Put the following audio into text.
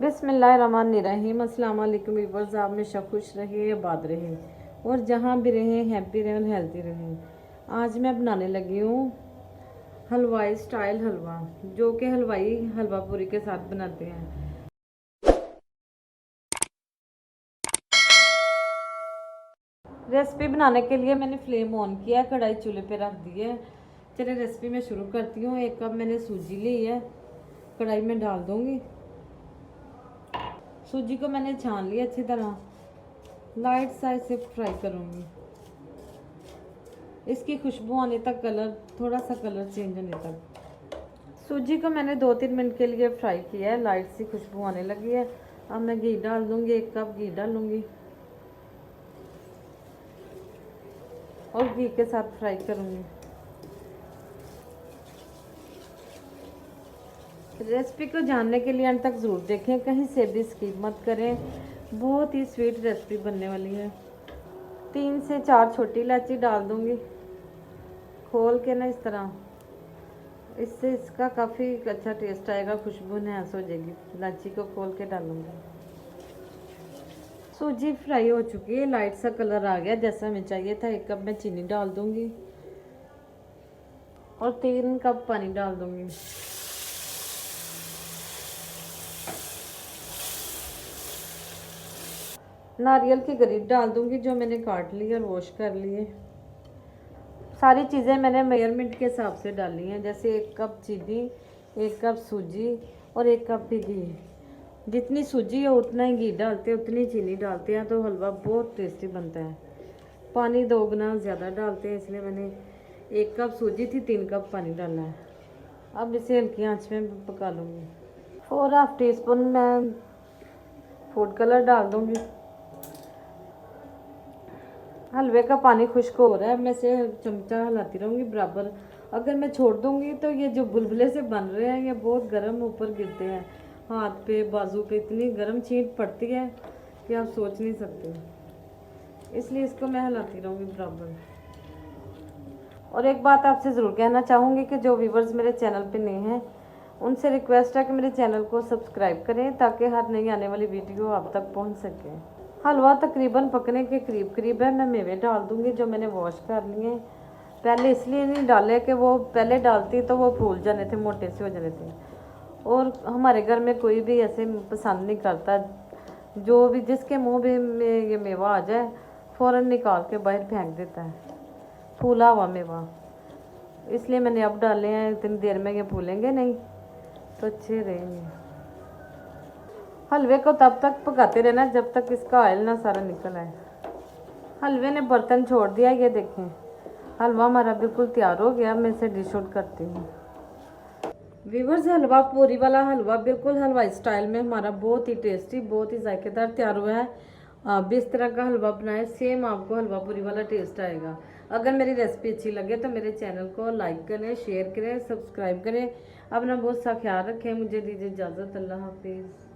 बिस्मिल्लाहिर्रहमानिर्रहीम। अस्सलाम वालेकुम व्यूअर्स, आप हमेशा खुश रहिए, आबाद रहे और जहाँ भी रहें हैप्पी रहें और हेल्दी रहें। आज मैं बनाने लगी हूँ हलवाई स्टाइल हलवा, जो कि हलवाई हलवा पूरी के साथ बनाते हैं। रेसिपी बनाने के लिए मैंने फ्लेम ऑन किया, कढ़ाई चूल्हे पे रख दी है। चलिए रेसिपी मैं शुरू करती हूँ। 1 कप मैंने सूजी ली है, कढ़ाई में डाल दूँगी। सूजी को मैंने छान लिया अच्छी तरह, लाइट साइज से फ्राई करूँगी। इसकी खुशबू आने तक, थोड़ा सा कलर चेंज होने तक। सूजी को मैंने 2-3 मिनट के लिए फ्राई किया है, लाइट सी खुशबू आने लगी है। अब मैं घी डाल दूँगी, 1 कप घी डालूँगी और घी के साथ फ्राई करूँगी। रेसिपी को जानने के लिए अंत तक ज़रूर देखें, कहीं से भी स्किप मत करें। बहुत ही स्वीट रेसिपी बनने वाली है। 3 से 4 छोटी इलायची डाल दूँगी खोल के ना, इस तरह। इससे इसका काफ़ी अच्छा टेस्ट आएगा, खुशबू एनहांस हो जाएगी। इलायची को खोल के डालूँगी। सूजी फ्राई हो चुकी है, लाइट सा कलर आ गया जैसा हमें चाहिए था। 1 कप मैं चीनी डाल दूँगी और 3 कप पानी डाल दूँगी। नारियल की गरीब डाल दूँगी, जो मैंने काट ली और वॉश कर लिए। सारी चीज़ें मैंने मेजरमेंट के हिसाब से डाली हैं, जैसे 1 कप चीनी, 1 कप सूजी और 1 कप घी। जितनी सूजी हो उतना ही घी डालते हैं, उतनी चीनी डालते हैं, तो हलवा बहुत टेस्टी बनता है। पानी 2 गुना ज़्यादा डालते हैं, इसलिए मैंने 1 कप सूजी थी, 3 कप पानी डाला है। अब इसे हल्की आंच में पका लूँगी। 4 टीस्पून मैं फूड कलर डाल दूँगी। हलवे का पानी खुश्क हो रहा है, मैं इसे चमचा हिलाती रहूँगी बराबर। अगर मैं छोड़ दूँगी तो ये जो बुलबुले से बन रहे हैं, ये बहुत गर्म ऊपर गिरते हैं, हाथ पे बाजू पे इतनी गर्म छींट पड़ती है कि आप सोच नहीं सकते। इसलिए इसको मैं हिलाती रहूँगी बराबर। और एक बात आपसे ज़रूर कहना चाहूँगी कि जो व्यूवर्स मेरे चैनल पे नए हैं, उनसे रिक्वेस्ट है कि मेरे चैनल को सब्सक्राइब करें, ताकि हर नई आने वाली वीडियो आप तक पहुँच सके। हलवा तकरीबन पकने के करीब है। मैं मेवे डाल दूँगी जो मैंने वॉश कर लिए। पहले इसलिए नहीं डाले कि वो पहले डालती तो वो फूल जाने थे, मोटे से हो जाने थे। और हमारे घर में कोई भी ऐसे पसंद नहीं करता, जो भी जिसके मुंह में ये मेवा आ जाए फ़ौरन निकाल के बाहर फेंक देता है, फूला हुआ मेवा। इसलिए मैंने अब डाले हैं, इतनी देर में ये फूलेंगे नहीं तो अच्छे रहेंगे। हलवे को तब तक पकाते रहना जब तक इसका ऑयल ना सारा निकल आए। हलवे ने बर्तन छोड़ दिया, ये देखें हलवा हमारा बिल्कुल तैयार हो गया। मैं इसे डिश आउट करती हूँ। व्यूअर्स, हलवा पूरी वाला हलवा बिल्कुल हलवाई स्टाइल में हमारा बहुत ही टेस्टी, बहुत ही जायकेदार तैयार हुआ है। आप भी इस तरह का हलवा बनाएं, सेम आपको हलवा पूरी वाला टेस्ट आएगा। अगर मेरी रेसिपी अच्छी लगे तो मेरे चैनल को लाइक करें, शेयर करें, सब्सक्राइब करें। अपना बहुत सा ख्याल रखें। मुझे दीजिए इजाज़त। अल्लाह हाफिज़।